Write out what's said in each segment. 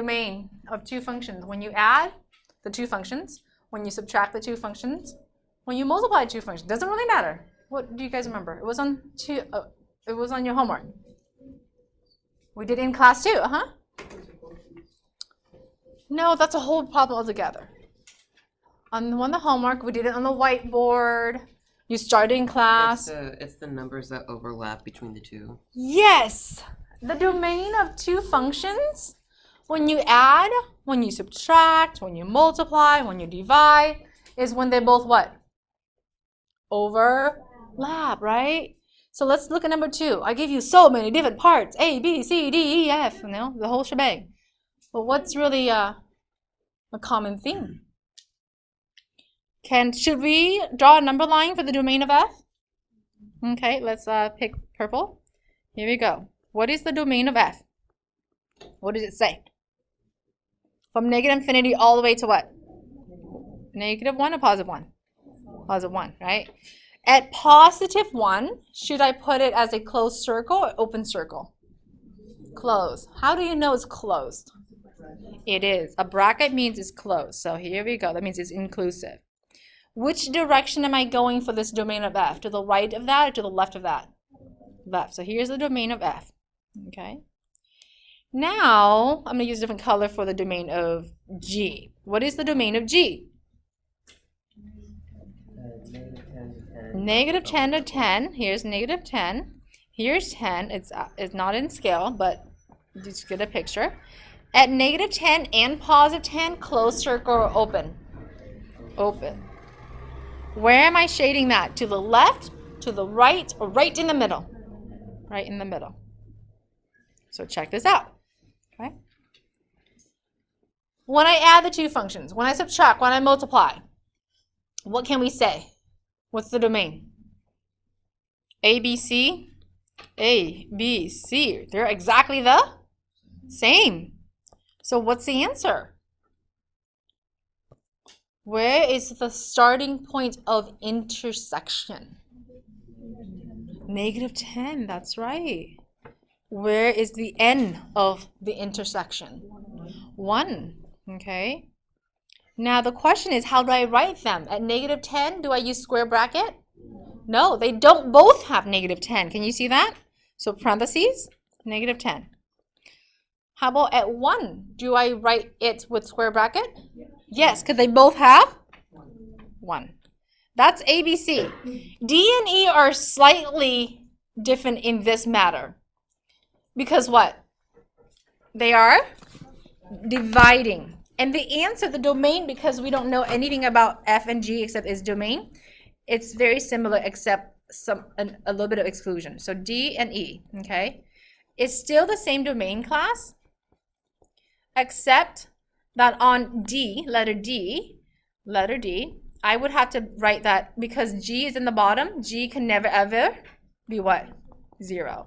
domain of two functions? When you add the two functions, when you subtract the two functions, when you multiply two functions, doesn't really matter. What do you guys remember? It was on it was on your homework. We did it in class too, No, that's a whole problem altogether. On the homework, we did it on the whiteboard. You started in class. It's the numbers that overlap between the two. Yes, the domain of two functions. When you add, when you subtract, when you multiply, when you divide, is when they both what? Overlap, right? So let's look at number 2. I gave you so many different parts. A, B, C, D, E, F, the whole shebang. But what's really a common theme? Should we draw a number line for the domain of F? Okay, let's pick purple. Here we go. What is the domain of F? What does it say? From negative infinity all the way to what? Negative 1 or positive 1? Positive 1, right? At positive 1, should I put it as a closed circle or open circle? Closed. How do you know it's closed? It is. A bracket means it's closed. So here we go. That means it's inclusive. Which direction am I going for this domain of F? To the right of that or to the left of that? Left. So here's the domain of F. Okay. Now, I'm going to use a different color for the domain of G. What is the domain of G? Negative 10 to 10. Here's negative 10. Here's 10. It's not in scale, but just get a picture. At negative 10 and positive 10, closed circle or open? Open. Where am I shading that? To the left, to the right, or right in the middle? Right in the middle. So check this out. Okay. When I add the two functions, when I subtract, when I multiply, what can we say? What's the domain? A, B, C? A, B, C. They're exactly the same. So what's the answer? Where is the starting point of intersection? Negative 10, that's right. Where is the end of the intersection? 1, okay? Now the question is, how do I write them? At negative 10, do I use square bracket? No, they don't both have negative 10. Can you see that? So parentheses, negative 10. How about at 1? Do I write it with square bracket? Yes, because they both have 1. That's ABC. D and E are slightly different in this matter. Because what? They are dividing. And the answer, the domain, because we don't know anything about F and G except its domain, it's very similar except a little bit of exclusion. So D and E, okay? It's still the same domain class, except that on D, letter D, I would have to write that because G is in the bottom, G can never ever be what? 0,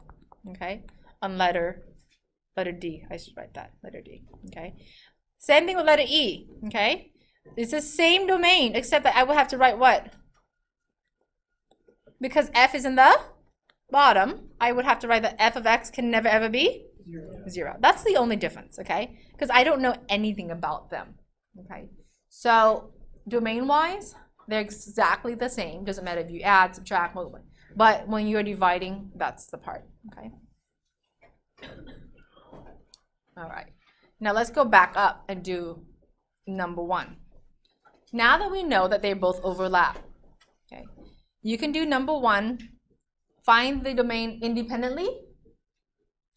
okay? On letter D, I should write that, letter D, okay? Same thing with letter E, okay? It's the same domain, except that I will have to write what? Because F is in the bottom, I would have to write that F of X can never ever be 0. That's the only difference, okay? Because I don't know anything about them, okay? So domain-wise, they're exactly the same. Doesn't matter if you add, subtract, multiply. But when you're dividing, that's the part, okay? All right. Now let's go back up and do number 1. Now that we know that they both overlap, okay, you can do number 1, find the domain independently,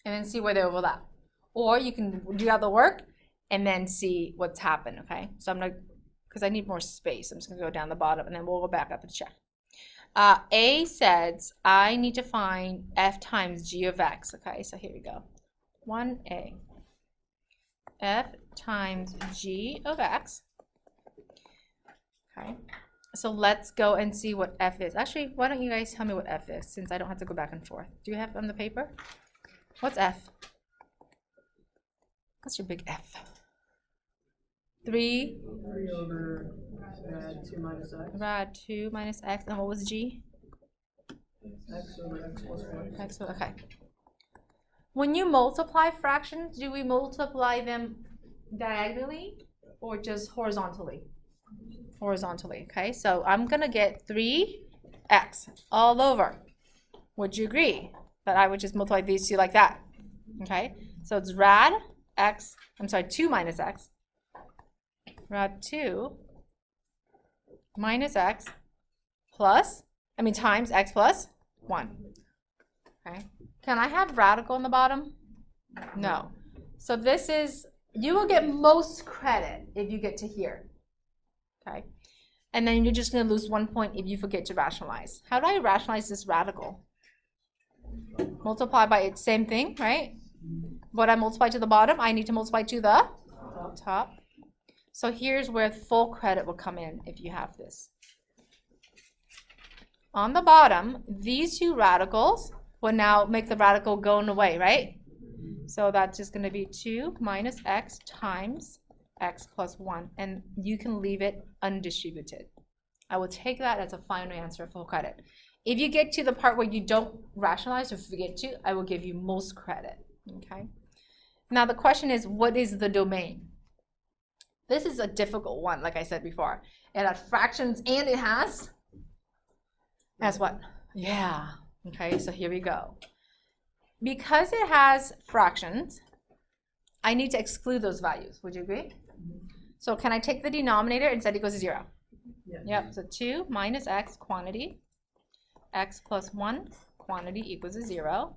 and then see where they overlap. Or you can do out the work and then see what's happened, okay? So I'm gonna, because I need more space, I'm just gonna go down the bottom and then we'll go back up and check. A says, I need to find F times G of X, okay? So here we go. 1A. F times G of X. Okay, so let's go and see what F is. Actually, why don't you guys tell me what F is, since I don't have to go back and forth. Do you have on the paper? What's F? What's your big F? 3 over rad 2 minus x. Rad 2 minus x. And what was G? X over x plus 1. Okay. When you multiply fractions, do we multiply them diagonally or just horizontally? Horizontally, okay? So I'm gonna get 3x all over. Would you agree that I would just multiply these two like that? Okay, so it's rad x, I'm sorry, 2 minus x. Rad 2 minus x plus, times x plus 1. Okay, can I have radical in the bottom? No. So this is, you will get most credit if you get to here. Okay, and then you're just going to lose 1 point if you forget to rationalize. How do I rationalize this radical? Multiply by its same thing, right? What I multiply to the bottom, I need to multiply to the top. So here's where full credit will come in if you have this. On the bottom, these two radicals will now make the radical going away, right? So that's just going to be 2 minus x times x plus 1. And you can leave it undistributed. I will take that as a final answer, full credit. If you get to the part where you don't rationalize or forget to, I will give you most credit. Okay. Now the question is, what is the domain? This is a difficult one, like I said before. It has fractions and it has what? Yeah. Okay, so here we go. Because it has fractions, I need to exclude those values. Would you agree? So can I take the denominator and set equals to 0? Yeah. Yep, so 2 minus x quantity, x plus 1 quantity equals to 0.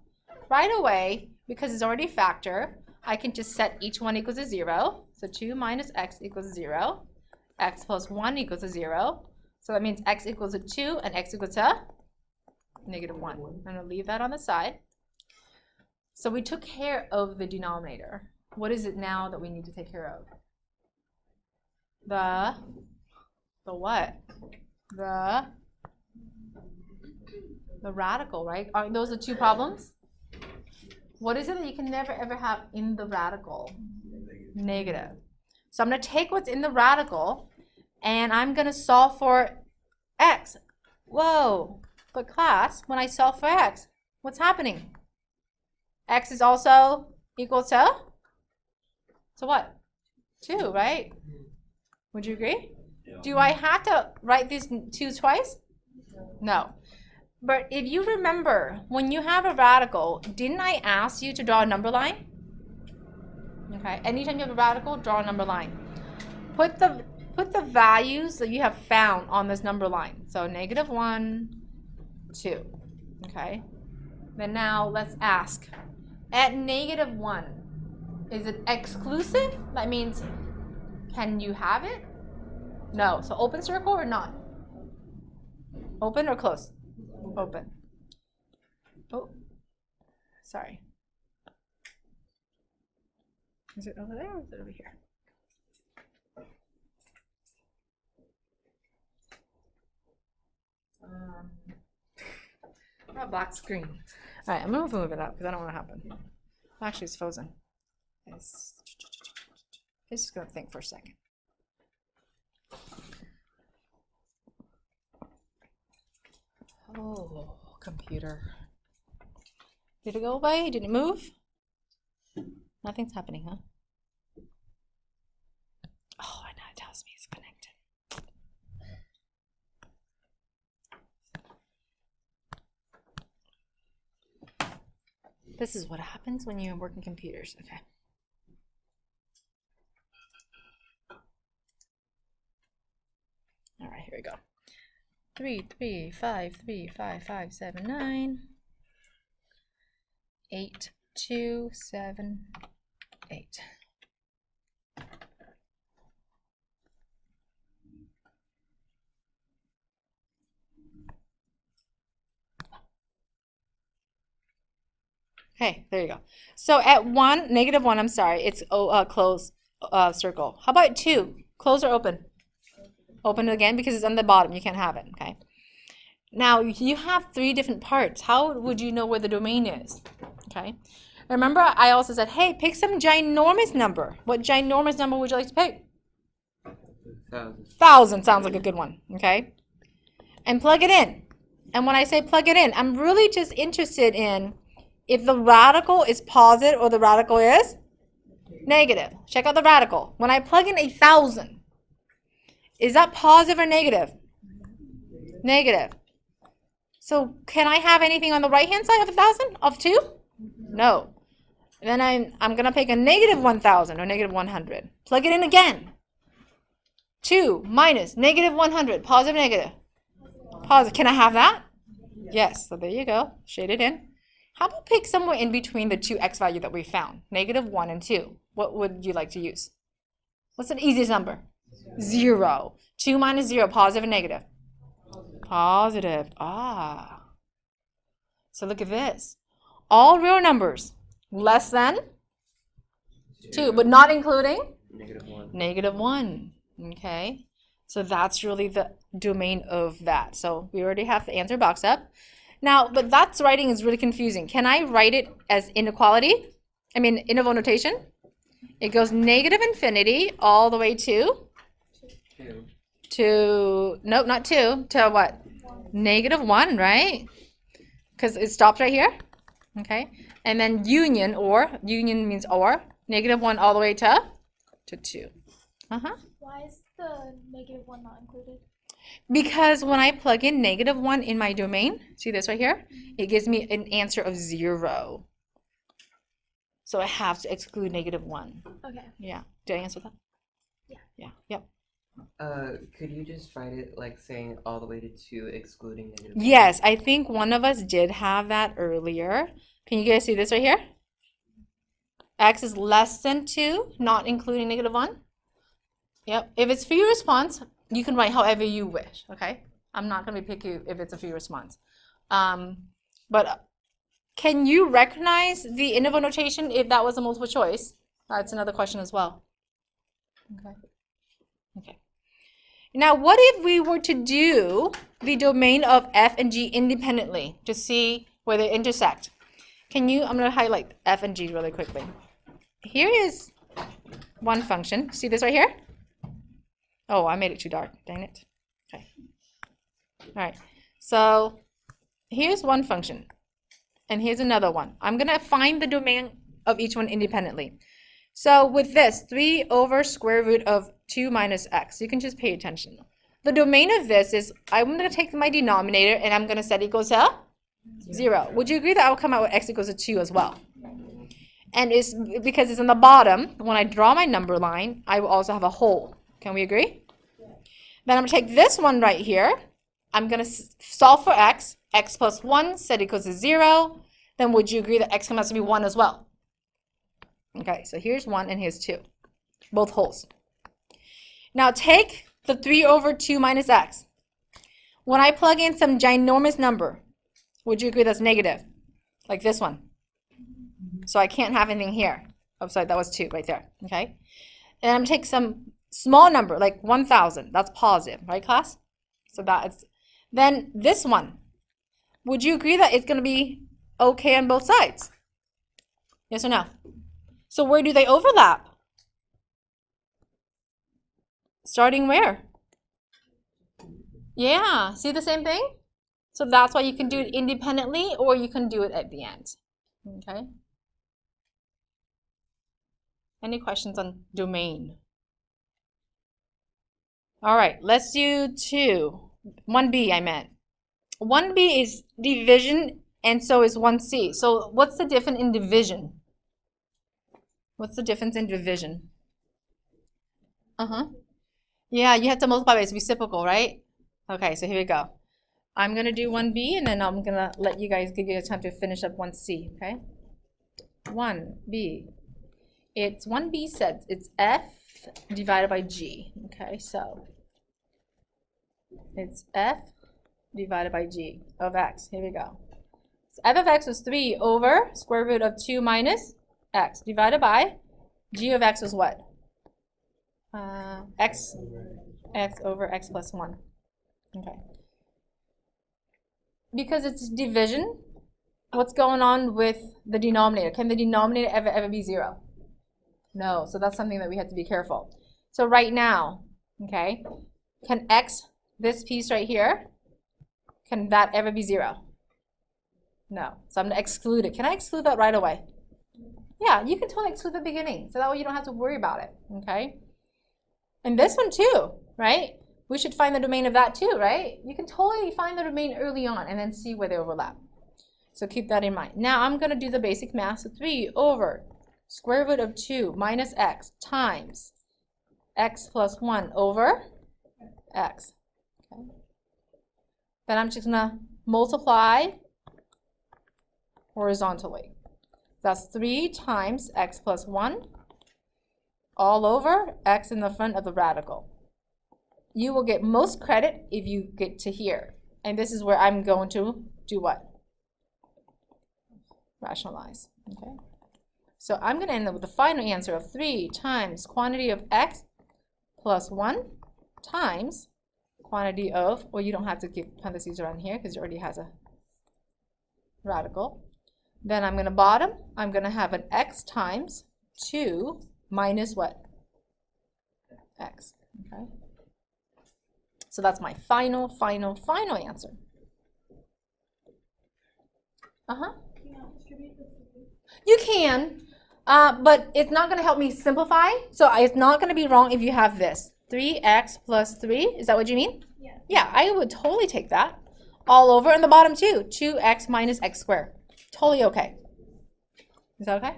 Right away, because it's already a factor, I can just set each one equals to 0. So 2 minus x equals 0. X plus 1 equals to 0. So that means x equals to 2 and x equals to negative 1. I'm going to leave that on the side. So we took care of the denominator. What is it now that we need to take care of? The what? The radical, right? Aren't those the two problems? What is it that you can never ever have in the radical? Negative. So I'm going to take what's in the radical and I'm going to solve for x. Whoa. But class, when I solve for x, what's happening? X is also equal to what? 2, right? Would you agree? Yeah. Do I have to write these 2 twice? No. But if you remember, when you have a radical, didn't I ask you to draw a number line? Okay, anytime you have a radical, draw a number line. Put the values that you have found on this number line. So negative 1, 2. Okay. Then now let's ask. At negative 1, is it exclusive? That means, can you have it? No. So open circle or not? Open or close? Open. Oh, sorry. Is it over there or is it over here? Black screen. All right, I'm going to move it up because I don't want to happen. Actually, it's frozen. It's just going to think for a second. Oh, computer. Did it go away? Did it move? Nothing's happening, huh? Oh, and now it tells me it's connected. This is what happens when you work in computers. Okay. All right, here we go. 3, 3, 5, 3, 5, 5, 7, 9. 8, 2, 7, 8. Okay, there you go. So at 1, negative 1, I'm sorry, it's close circle. How about 2? Close or open? Open again because it's on the bottom. You can't have it, okay? Now, you have 3 different parts. How would you know where the domain is? Okay. Remember, I also said, hey, pick some ginormous number. What ginormous number would you like to pick? 1,000 sounds like a good one, okay? And plug it in. And when I say plug it in, I'm really just interested in if the radical is positive or the radical is Negative. Check out the radical. When I plug in 1,000, is that positive or negative? Negative. So can I have anything on the right-hand side of 1,000? Of 2? No. Then I'm going to pick a negative 1,000 or negative 100. Plug it in again. 2 minus negative 100. Positive, negative. Positive. Can I have that? Yes. So there you go. Shade it in. How about pick somewhere in between the two x value that we found? Negative 1 and 2. What would you like to use? What's the easiest number? 0. 2 minus 0. Positive and negative? Positive. Ah. So look at this. All real numbers less than 2, but not including? -1. Negative 1. Okay. So that's really the domain of that. So we already have the answer box up. Now, but that's writing is really confusing. Can I write it as inequality? I mean, interval notation? It goes negative infinity all the way to? 2. To, nope, not 2. To what? Negative 1, right? Because it stops right here. Okay. And then union, or, union means or, negative 1 all the way to 2. Why is the -1 not included? Because when I plug in negative 1 in my domain, see this right here? It gives me an answer of 0. So I have to exclude negative 1. Okay. Yeah. Did I answer that? Yeah. Yeah. Yep. Could you just write it like saying all the way to 2 excluding -1? Yes, I think one of us did have that earlier. Can you guys see this right here? X is less than 2, not including negative 1. Yep. If it's free response, you can write however you wish, okay? I'm not going to be picky if it's a free response. But can you recognize the interval notation if that was a multiple choice? That's another question as well. Okay. Okay. Now, what if we were to do the domain of f and g independently to see where they intersect? Can you, I'm going to highlight f and g really quickly. Here is one function. See this right here? Oh, I made it too dark. Dang it. Okay. All right. So here's one function. And here's another one. I'm going to find the domain of each one independently. So with this, 3 over square root of 2 minus x, you can just pay attention. The domain of this is, I'm going to take my denominator and I'm going to set equals to 0. Would you agree that I will come out with x equals to 2 as well? And it's because it's in the bottom, when I draw my number line, I will also have a hole. Can we agree? Then I'm going to take this one right here. I'm going to solve for x. X plus 1 set equals to 0. Then would you agree that x has to be 1 as well? Okay, so here's 1 and here's 2. Both holes. Now take the 3 over 2 minus x. When I plug in some ginormous number, would you agree that's negative? Like this one. So I can't have anything here. Oh, sorry, that was 2 right there. Okay? And I'm going to take some small number, like 1,000. That's positive, right, class? So that's, then this one. Would you agree that it's going to be okay on both sides? Yes or no? So where do they overlap? Starting where? Yeah, see the same thing? So that's why you can do it independently or you can do it at the end. Okay? Any questions on domain? All right, let's do 1b I meant. 1b is division and so is 1c. So what's the difference in division? What's the difference in division? Yeah, you have to multiply by its reciprocal, right? Okay, so here we go. I'm going to do 1b and then I'm going to let you guys give you a time to finish up 1c, okay? 1b. It's 1b said it's f divided by g. Okay, so it's f divided by g of x. Here we go. So f of x was 3 over square root of 2 minus x divided by g of x was what? X over x plus 1. Okay. Because it's division, what's going on with the denominator? Can the denominator ever be 0? No, so that's something that we have to be careful. So right now, okay, can x, this piece right here, can that ever be 0? No, so I'm going to exclude it. Can I exclude that right away? Yeah, you can totally exclude the beginning, so that way you don't have to worry about it, okay? And this one too, right? We should find the domain of that too, right? You can totally find the domain early on and then see where they overlap. So keep that in mind. Now I'm going to do the basic math. So 3 over square root of 2 minus x times x plus 1 over x. Okay. Then I'm just going to multiply horizontally. That's 3 times x plus 1 all over x in the front of the radical. You will get most credit if you get to here. And this is where I'm going to do what? Rationalize. Okay. So I'm going to end up with the final answer of 3 times quantity of x plus 1 times quantity of, well, you don't have to keep parentheses around here because it already has a radical. Then I'm going to bottom, I'm going to have an x times 2 minus what? X. Okay. So that's my final answer. You can, but it's not going to help me simplify. So it's not going to be wrong if you have this. 3x plus 3. Is that what you mean? Yeah. Yeah, I would totally take that. All over in the bottom too. 2x minus x squared. Totally okay. Is that okay?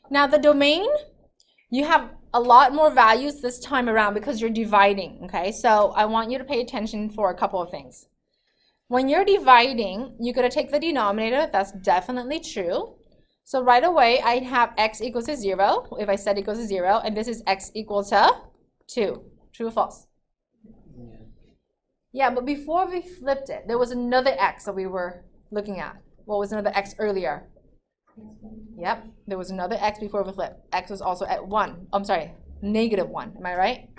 Now the domain, you have a lot more values this time around because you're dividing, okay? So I want you to pay attention for a couple of things. When you're dividing, you're going to take the denominator. That's definitely true. So right away, I'd have x equals to 0, if I said equals to 0, and this is x equals to 2. True or false? Yeah, but before we flipped it, there was another x that we were looking at. What was another x earlier? Yep, there was another x before we flipped. X was also at 1. I'm sorry, negative 1. Am I right?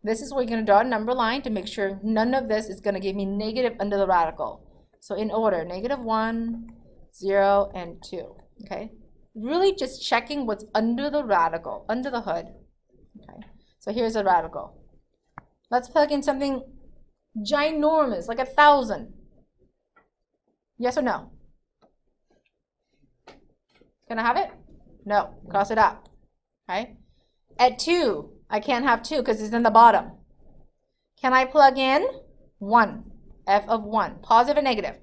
This is where you're going to draw a number line to make sure none of this is going to give me negative under the radical. So in order, negative 1, 0, and 2. Okay? Really just checking what's under the radical, under the hood. Okay? So here's a radical. Let's plug in something ginormous, like 1,000. Yes or no? Can I have it? No. Cross it out. Okay? At 2, I can't have 2 because it's in the bottom. Can I plug in 1? F of 1. Positive or negative?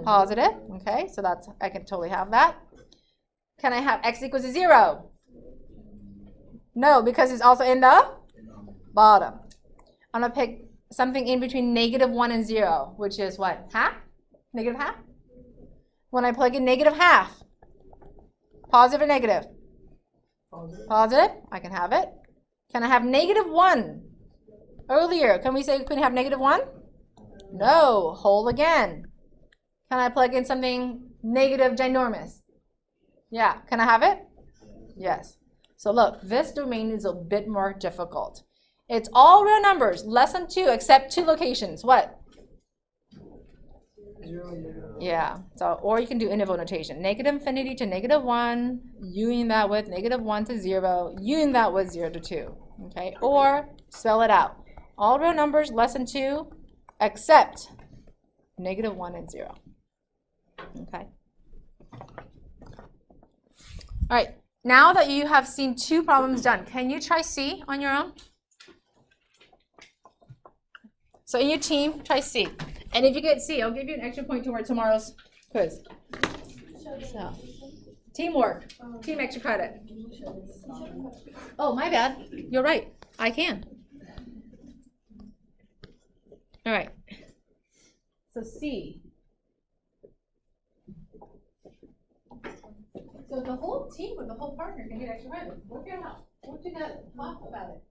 Positive. Okay, so that's, I can totally have that. Can I have x equals to 0? No, because it's also in the bottom. I'm going to pick something in between negative 1 and 0, which is what? Half? Negative half? When I plug in negative half, positive or negative? Positive. I can have it. Can I have negative 1? Earlier, can we say we couldn't have negative 1? No. Whole again. Can I plug in something negative ginormous? Yeah. Can I have it? Yes. So look, this domain is a bit more difficult. It's all real numbers, less than 2, except 2 locations. What? 0. Yeah, so, or you can do interval notation. Negative infinity to negative 1, union that with negative 1 to 0, union that with 0 to 2. Okay, or spell it out. All real numbers less than 2, except negative 1 and 0. Okay. All right, now that you have seen 2 problems done, can you try C on your own? So in your team, try C. And if you get C, I'll give you an extra point toward tomorrow's quiz. So, teamwork, team extra credit. Oh, my bad. You're right. I can. All right. So C. So the whole team or the whole partner can get extra credit. Work it out. Work together. Talk about it.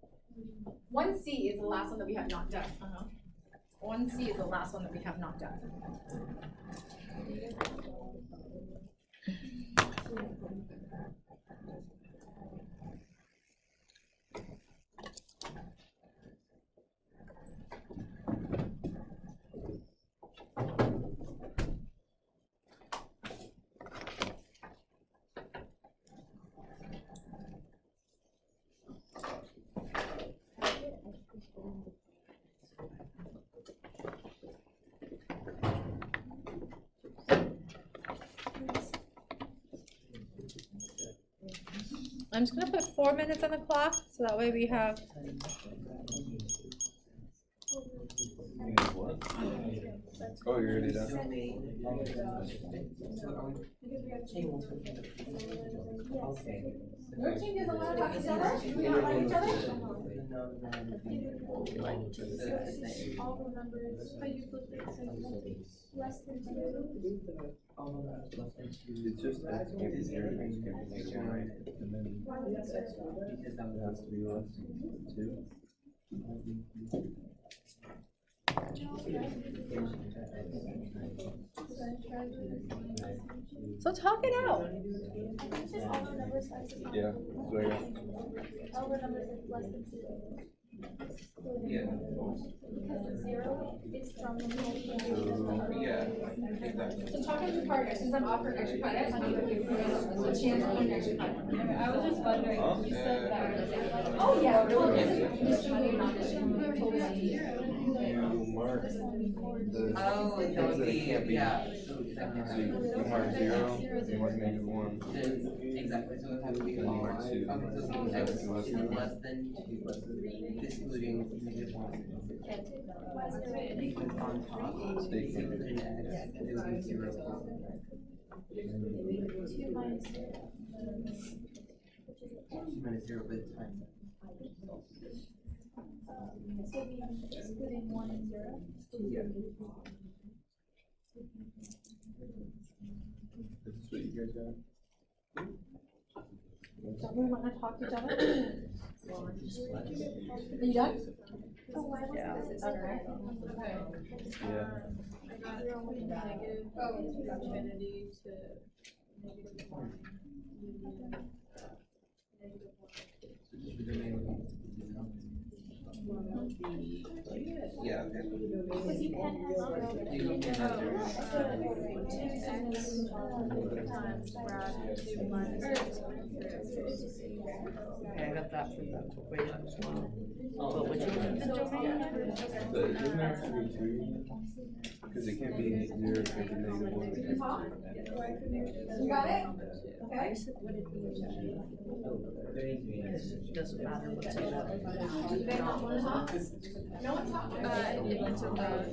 1C is the last one that we have not done. 1C is the last one that we have not done. I'm just gonna put 4 minutes on the clock, so that way we have. Oh, you're already done? Your team doesn't want to talk to each other? You don't like each other? All the numbers, but you flip it so less than 2. It's just X can't be zero, X can't be negative 1, and then it has to be less than 2. So talk it out. It's just all the numbers less than 2. Yeah, so I got All the numbers is less than 2. Yeah. Because the 0 is from the Yeah, exactly. So talking to partner, since I'm offering extra credit, I'll give you a chance to earn extra credit. I was just wondering, you said that. Oh, yeah. you mark the Oh, things that would that it be, can't be. yeah. So you mark 0, you mark negative 1. Exactly, so it would have to be And you mark 2. Okay, so it would be Exactly, X less is than 1. less than 2, excluding negative 1. Because on top, Stay it would be X, it would be 0. 2 minus 0. 2 minus 0, but it's times. So we excluding 1 and 0. Yeah. This is what you guys got? Don't we want to talk to each other? Are you done? So why was Yeah. this Okay. Yeah. I got negative infinity to negative 1. Yeah, okay. Because you can have 0. You can have 0. Times grad 2 minus X. Okay, I got that from the equation as well. But would you put the domain? But it doesn't have to be 2, because it can't be 0, it can't be negative 1, it can't be 0. You got it? Okay. It doesn't matter what's in it. No one talk. It's about,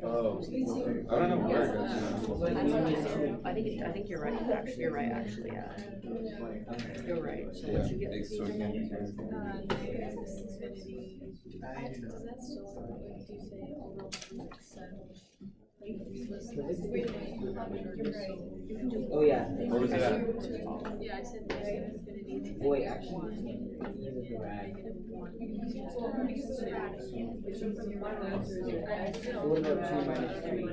Oh, okay. I don't know where it goes. I think you're right, actually, yeah. You're right, so Yeah, once you get. so it can't be 0. negative infinity. Does that still work? Like, do you say overall percent? Oh yeah. Where was it at? Yeah, I said negative infinity. Oh, wait, actually, so what about 2 minus 3?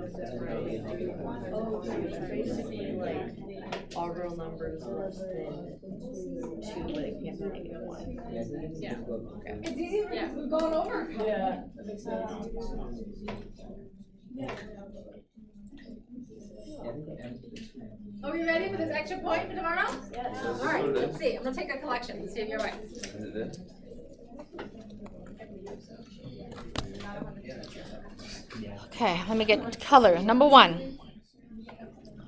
That'll be a negative 1. Oh, so it's basically like all real numbers less than 2, but it can't be negative 1. Yeah. It's easy because we're going over. Yeah, that makes sense. Are we ready for this extra point for tomorrow? Yes. All right, let's see. I'm gonna take a collection. Let's see if you're right. Is it this? Okay, let me get color. Number 1.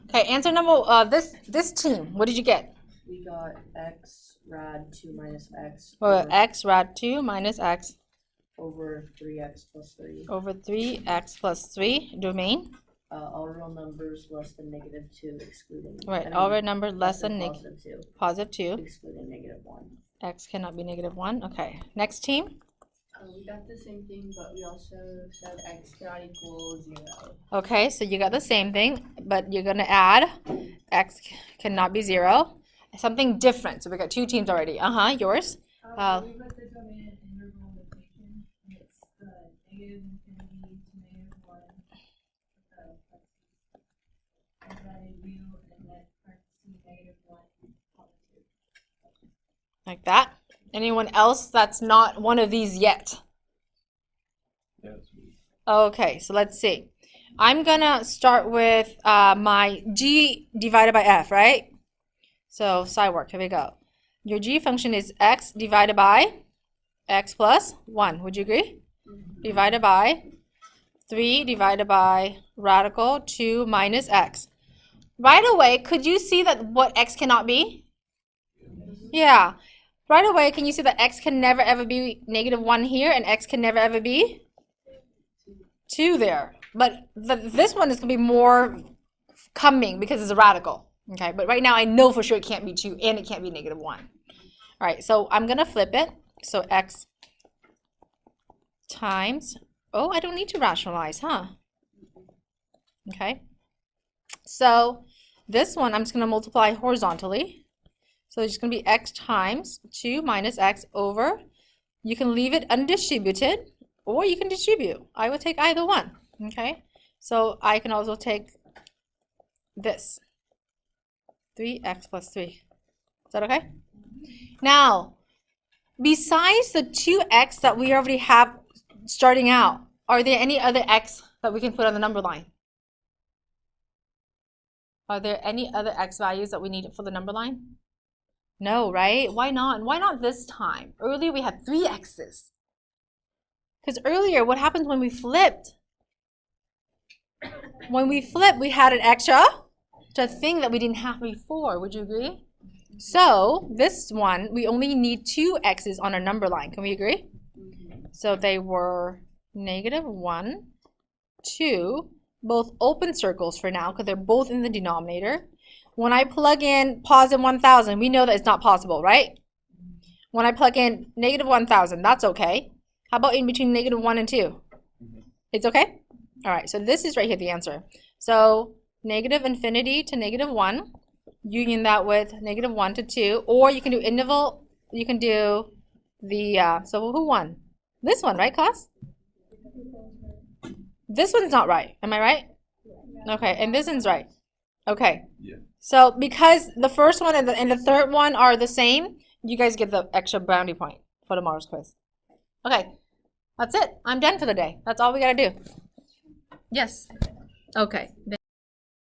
Okay, answer number this team. What did you get? We got x rad 2 minus x Well, x rad 2 minus x over 3x plus 3. over 3x plus 3 domain. All real numbers less than negative 2 excluding. Right, all real number less than positive 2 positive 2. excluding negative 1. X cannot be negative 1. Okay, next team. We got the same thing, but we also said X cannot equal 0. Okay, so you got the same thing, but you're gonna add x cannot be 0. Something different. So we got 2 teams already. Yours. We put the domain in integral notation, and it's negative infinity to negative 1. And then u and then parentheses negative 1 positive 2. Like that. Anyone else that's not one of these yet? Yeah, it's weird. Okay, so let's see. I'm gonna start with my g divided by f, right? So side work, here we go. Your g function is x divided by x plus 1. Would you agree? Divided by 3 divided by radical 2 minus x. Right away, could you see that what x cannot be? Yeah. Right away, can you see that x can never ever be -1 here, and x can never ever be 2 there. But this one is going to be more coming because it's a radical. Okay, but right now I know for sure it can't be 2 and it can't be -1. All right, so I'm going to flip it. So x times, oh, I don't need to rationalize, huh? Okay. So this one I'm just going to multiply horizontally. So it's just going to be x times 2 minus x over, you can leave it undistributed or you can distribute. I will take either one. Okay. So I can also take this, 3x plus 3. Is that okay? Now, besides the 2x that we already have starting out, are there any other x that we can put on the number line? Are there any other x values that we need for the number line? No, right? Why not? Why not this time? Earlier we had 3 x's. Because earlier, what happens when we flipped? When we flipped, we had an extra thing that we didn't have before. Would you agree? So this one, we only need 2 x's on our number line. Can we agree? So they were -1, 2, both open circles for now because they're both in the denominator. When I plug in positive 1,000, we know that it's not possible, right? When I plug in -1,000, that's okay. How about in between -1 and 2? It's okay? All right, so this is right here the answer. So -infinity to -1, union that with -1 to 2, or you can do interval, you can do the, so who won? This one, right, class? This one's not right, am I right? Okay, and this one's right. Okay. Yeah. So because the first one and the third one are the same, you guys get the extra brownie point for tomorrow's quiz. Okay, that's it. I'm done for the day. That's all we gotta do. Yes. Okay.